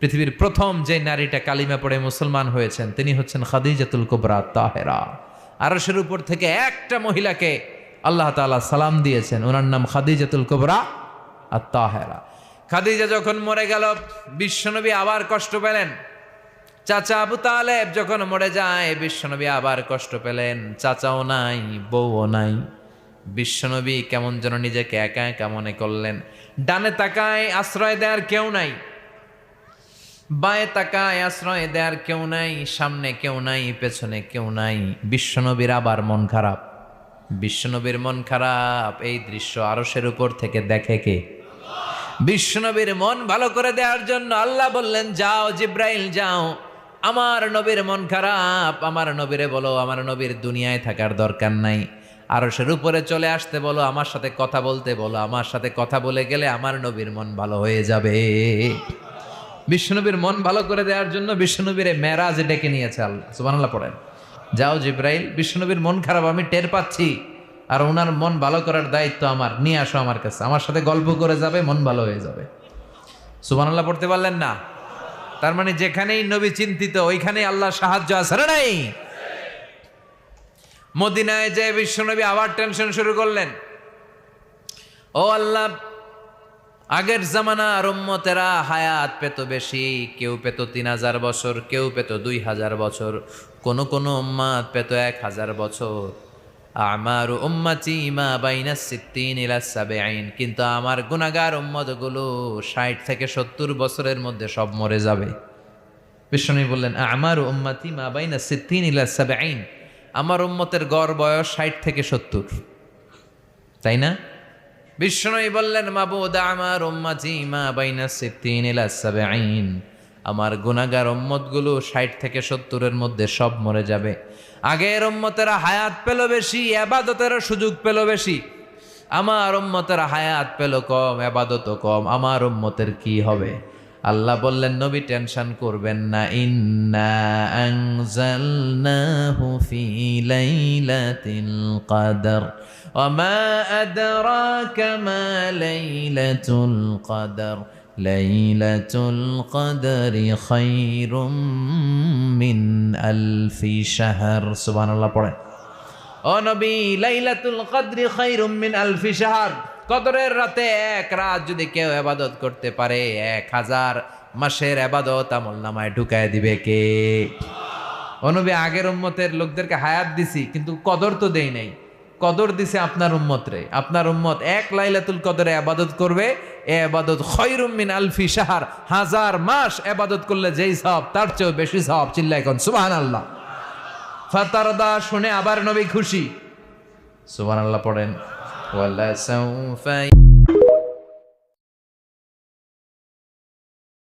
পৃথিবীর প্রথম যে নারীটা কালিমা পড়ে মুসলমান হয়েছেন তিনি হচ্ছেন খাদিজাতুল কুবরা তাহেরা। আরশের উপর থেকে একটা মহিলাকে আল্লাহ তাআলা সালাম দিয়েছেন, ওনার নাম খাদিজাতুল কুবরা আর তাহেরা। খাদিজা যখন মরে গেল, বিশ্বনবী আবার কষ্ট পেলেন। চাচা আবু তালেব যখন মরে যায়, বিশ্বনবী আবার কষ্ট পেলেন। চাচাও নাই, বউও নাই। বিশ্বনবী কেমন যেন নিজেকে একা একা মনে করলেন। ডানে তাকায়, আশ্রয় দেওয়ার কেউ নাই। বাঁয়ে তাকায়, আশ্রয় দেওয়ার কেউ নাই। সামনে কেউ নাই, পেছনে কেউ নাই। বিশ্বনবীর আবার মন খারাপ। বিশ্বনবীর মন খারাপ, এই দৃশ্য আরশের উপর থেকে দেখে কে? বিশ্বনবীর মন ভালো করে দেওয়ার জন্য আল্লাহ বললেন, যাও জিব্রাইল যাও, আমার নবীর মন খারাপ, আমার নবীরে বলো আমার নবীর দুনিয়ায় থাকার দরকার নাই, আরশের উপরে চলে আসতে বলো, আমার সাথে কথা বলতে বলো। আমার সাথে কথা বলে গেলে আমার নবীর মন ভালো হয়ে যাবে। বিশ্বনবীর মন ভালো করে দেওয়ার জন্য বিশ্বনবীর মেরাজে ডেকে নিয়েছে আল্লাহ। সুবহানাল্লাহ পড়েন। যাও জিব্রাইল, বিশ্বনবীর মন খারাপ আমি টের পাচ্ছি, আর ওনার মন ভালো করার দায়িত্ব আমার, নিয়ে আসো আমার কাছে, আমার সাথে গল্প করে যাবে, মন ভালো হয়ে যাবে। সুবহানাল্লাহ পড়তে পারলেন না? তার মানে যেখানেই নবী চিন্তিত ওইখানেই আল্লাহর সাহায্য আছে না নাই? মদিনায় যে বিশ্বনবী আবার টেনশন শুরু করলেন, ও আল্লাহ, আগের জামানার উম্মতেরা হায়াত পেত বেশি, কেউ পেত 3000 বছর, কেউ পেত 2000 বছর, কোন কোন উম্মাত পেত 1000 বছর। আমার উম্মতি মা বাইনা 60 ইলা 70, কিন্তু আমার গুনাহগার উম্মতগুলো 60 থেকে 70 বছরের মধ্যে সব মরে যাবে। বিশ্বনবী বললেন, আমার উম্মতি মা বাইনা 60 ইলা 70, আমার উম্মতের গড় বয়স 60 থেকে 70, তাই না? বিশ্বনবী বললেন, মাবুদ আমার উম্মতি মা বাইনা 60 ইলা 70, আমার গুনাহগার উম্মতগুলো 60 থেকে 70-এর মধ্যে সব মরে যাবে। আগের উম্মতেরা হায়াত পেল বেশি, ইবাদতের সুযোগ পেল বেশি, আমার উম্মতেরা হায়াত পেল কম, ইবাদতও কম, আমার উম্মতের কি হবে? আল্লাহ বললেন, নবী টেনশন করবেন না, ইন্না আনজালনাহু ফি লাইলাতিল কদর ওয়া মা আদরাকা মা লাইলাতুল কদর লাইলাতুল কদরি খায়রুম মিন আলফি শাহর। সুবহানাল্লাহ পড়েন। ও নবী, লাইলাতুল কদরি খায়রুম মিন আলফি শাহর, কদরের রাতে এক রাত যদি কেউ ইবাদত করতে পারে 1000 মাসের ইবাদত আমলনামায় ঢুকায় দিবে কে? ও নবী, আগের উম্মতের লোকদেরকে হায়াত দিছি কিন্তু কদর তো দেই নাই। কদর দিছে আপনার উম্মত রে। আপনার উম্মত এক লাইলাতুল কদরে ইবাদত করবে, এ ইবাদত খায়রুম মিন আলফি শাহর, 1000 মাস ইবাদত করলে যেই সওয়াব তার চেয়েও বেশি সওয়াব। চিল্লায় কোন সুবহানাল্লাহ। ফাতারদা, শুনে আবার নবী খুশি। সুবহানাল্লাহ পড়েন। ওয়ালা সাউফা